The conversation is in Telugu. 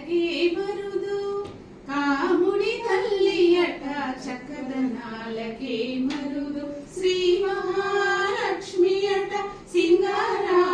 చందాలకే మరుదు కాముడి తల్లి అట చక్కదనాలకే మరుదు శ్రీ మహాలక్ష్మి అట సింగారా